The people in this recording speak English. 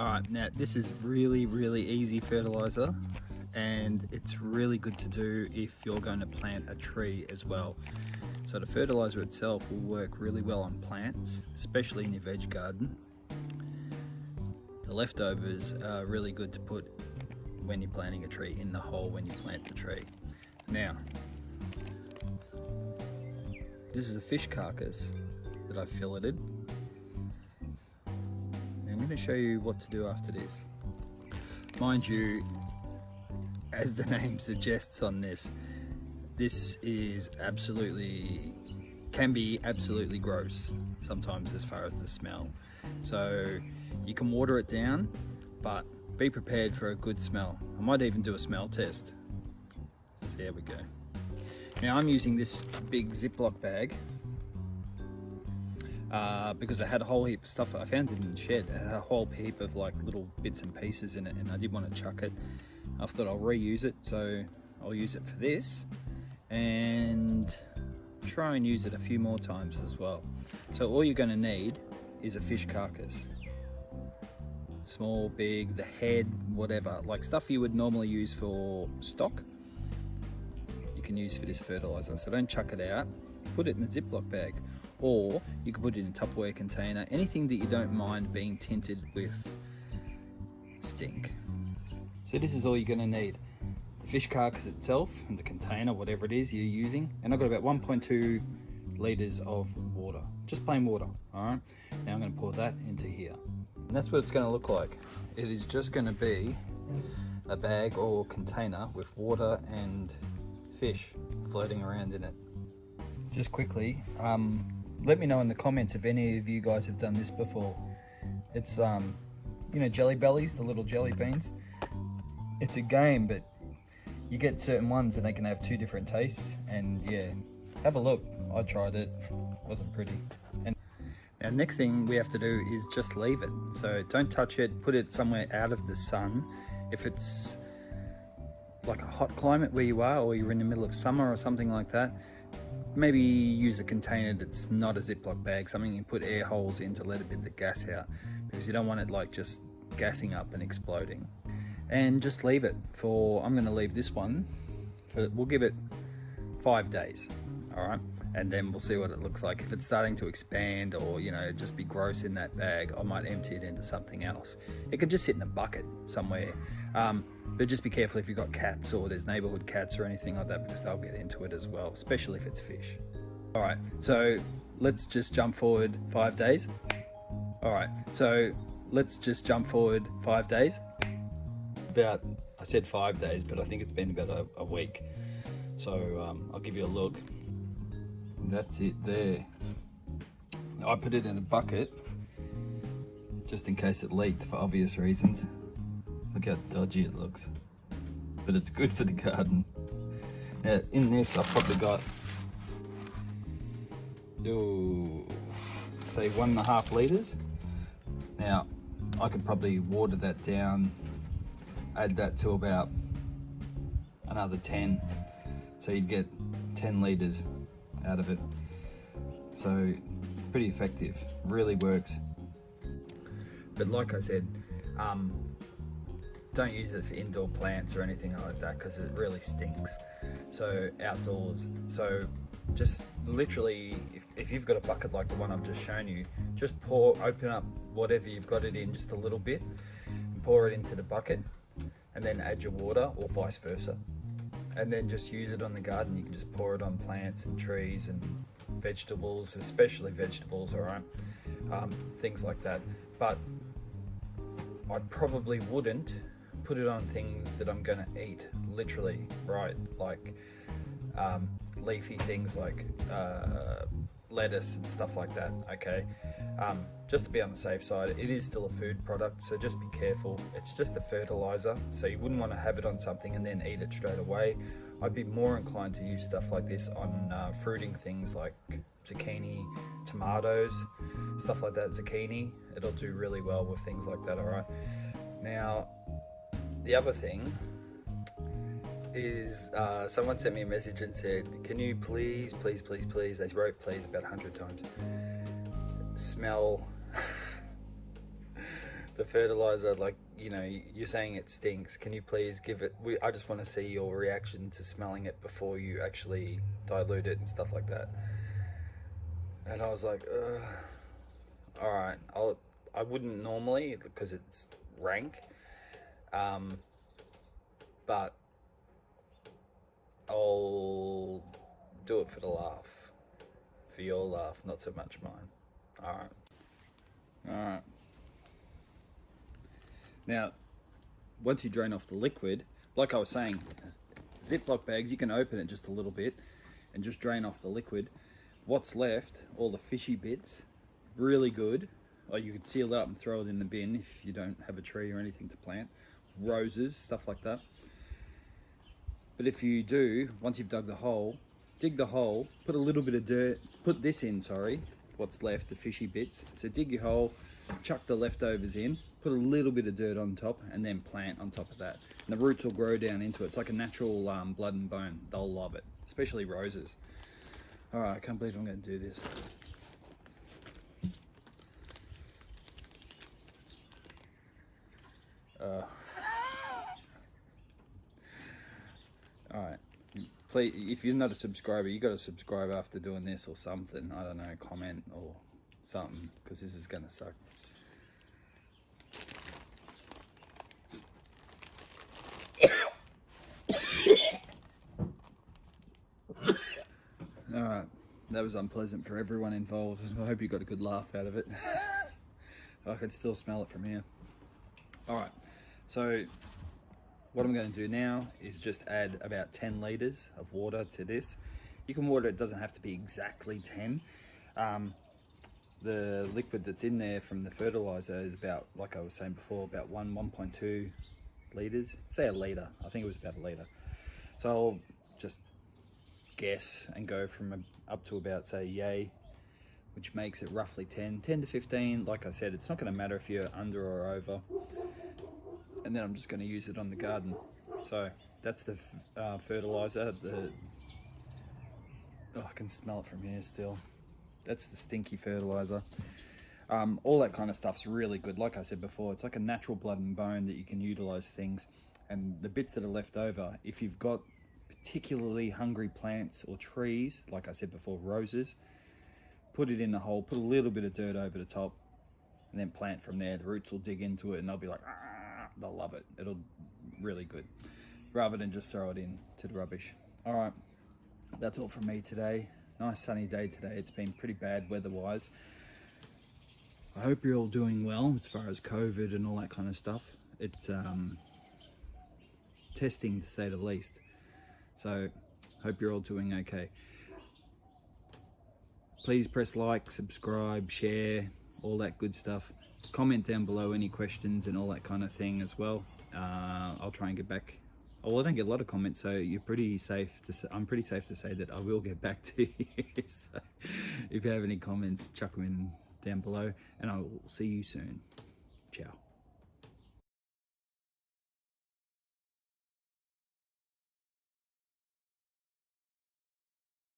Alright, now this is really easy fertilizer, and it's really good to do if you're going to plant a tree as well. So the fertilizer itself will work really well on plants, especially in your veg garden. The leftovers are really good to put when you're planting a tree in the hole when you plant the tree. Now, this is a fish carcass that I've filleted. I'm going to show you what to do after this. Mind you, as the name suggests on this is can be absolutely gross sometimes as far as the smell. So you can water it down, but be prepared for a good smell. I might even do a smell test. So there we go. Now I'm using this big Ziploc bag because I had a whole heap of stuff. I found it in the shed. It had a whole heap of like little bits and pieces in it, and I didn't want to chuck it. I thought I'll reuse it, so I'll use it for this and try and use it a few more times as well. So all you're going to need is a fish carcass. Small, big, the head, whatever, like stuff you would normally use for stock, you can use for this fertilizer. So don't chuck it out, put it in a Ziploc bag, or you can put it in a Tupperware container, anything that you don't mind being tinted with stink. So this is all you're going to need: the fish carcass itself and the container, whatever it is you're using. And I've got about 1.2 litres of water, just plain water. All right, now I'm going to pour that into here. And that's what it's going to look like. It is just going to be a bag or container with water and fish floating around in it. Just quickly, let me know in the comments if any of you guys have done this before. It's you know, jelly bellies, the little jelly beans. It's a game, but you get certain ones and they can have two different tastes, and yeah, have a look. I tried it, wasn't pretty. And now next thing we have to do is just leave it. So don't touch it, put it somewhere out of the sun. If it's like a hot climate where you are, or you're in the middle of summer or something like that, maybe use a container that's not a Ziploc bag, something you put air holes in to let a bit of the gas out, because you don't want it like just gassing up and exploding. And just leave it for, I'm going to leave this one for, we'll give it 5 days, all right, and then we'll see what it looks like. If it's starting to expand or, you know, just be gross in that bag, I might empty it into something else. It can just sit in a bucket somewhere, but just be careful if you've got cats or there's neighborhood cats or anything like that, because they'll get into it as well, especially if it's fish. All right, so let's just jump forward 5 days. All right, so let's just jump forward 5 days. About, I said 5 days, but I think it's been about a week. So I'll give you a look. That's it there. I put it in a bucket just in case it leaked for obvious reasons. Look how dodgy it looks, but it's good for the garden. Now in this I've probably got, say 1.5 litres. Now I could probably water that down, add that to about another 10, so you'd get 10 litres out of it. So pretty effective, really works. But like I said, don't use it for indoor plants or anything like that, because it really stinks. So outdoors, so just literally, if you've got a bucket like the one I've just shown you, just open up whatever you've got it in just a little bit, and pour it into the bucket, and then add your water, or vice versa, and then just use it on the garden. You can just pour it on plants and trees and vegetables, especially vegetables, all right, things like that. But I probably wouldn't put it on things that I'm gonna eat, literally, right? Like leafy things like lettuce and stuff like that, okay? Just to be on the safe side. It is still a food product, so just be careful. It's just a fertilizer, so you wouldn't want to have it on something and then eat it straight away. I'd be more inclined to use stuff like this on fruiting things like zucchini, tomatoes, stuff like that. Zucchini, it'll do really well with things like that, all right? Now, the other thing is someone sent me a message and said, can you please, they wrote please about 100 times, smell the fertilizer, like, you know, you're saying it stinks. Can you please give it, I just want to see your reaction to smelling it before you actually dilute it and stuff like that. And I was like, all right, I wouldn't normally because it's rank, but I'll do it for the laugh, for your laugh, not so much mine. All right. Now, once you drain off the liquid, like I was saying, Ziploc bags, you can open it just a little bit and just drain off the liquid. What's left, all the fishy bits, really good. Or you could seal it up and throw it in the bin if you don't have a tree or anything to plant. Roses, stuff like that. But if you do, once you've dug the hole, dig the hole, put a little bit of dirt, put this in, sorry, what's left, the fishy bits. So dig your hole, chuck the leftovers in, put a little bit of dirt on top, and then plant on top of that. And the roots will grow down into it. It's like a natural blood and bone. They'll love it, especially roses. All right, I can't believe I'm going to do this. All right. Please, if you're not a subscriber, you got to subscribe after doing this or something. I don't know, comment or something, because this is going to suck. All right, that was unpleasant for everyone involved. I hope you got a good laugh out of it. I could still smell it from here. All right, so what I'm going to do now is just add about 10 litres of water to this. You can water it, doesn't have to be exactly 10. The liquid that's in there from the fertiliser is about, like I was saying before, about 1.2 litres. Say a litre, I think it was about a litre. So I'll just guess and go from up to about, say, yay, which makes it roughly 10 to 15. Like I said, it's not going to matter if you're under or over. And then I'm just going to use it on the garden. So that's the fertilizer. I can smell it from here still. That's the stinky fertilizer. All that kind of stuff's really good. Like I said before, it's like a natural blood and bone that you can utilize things. And the bits that are left over, if you've got particularly hungry plants or trees, like I said before, roses, put it in the hole, put a little bit of dirt over the top, and then plant from there. The roots will dig into it and they'll be like, they'll love it. It'll really good, rather than just throw it in to the rubbish. All right, that's all from me today. Nice sunny day today. It's been pretty bad weather-wise. I hope you're all doing well as far as COVID and all that kind of stuff. It's testing, to say the least. So hope you're all doing okay. Please press like, subscribe, share, all that good stuff. Comment down below any questions and all that kind of thing as well. I'll try and get back. Oh, well, I don't get a lot of comments, so you're pretty safe to say, I'm pretty safe to say that I will get back to you. So if you have any comments, chuck them in down below, and I will see you soon. Ciao.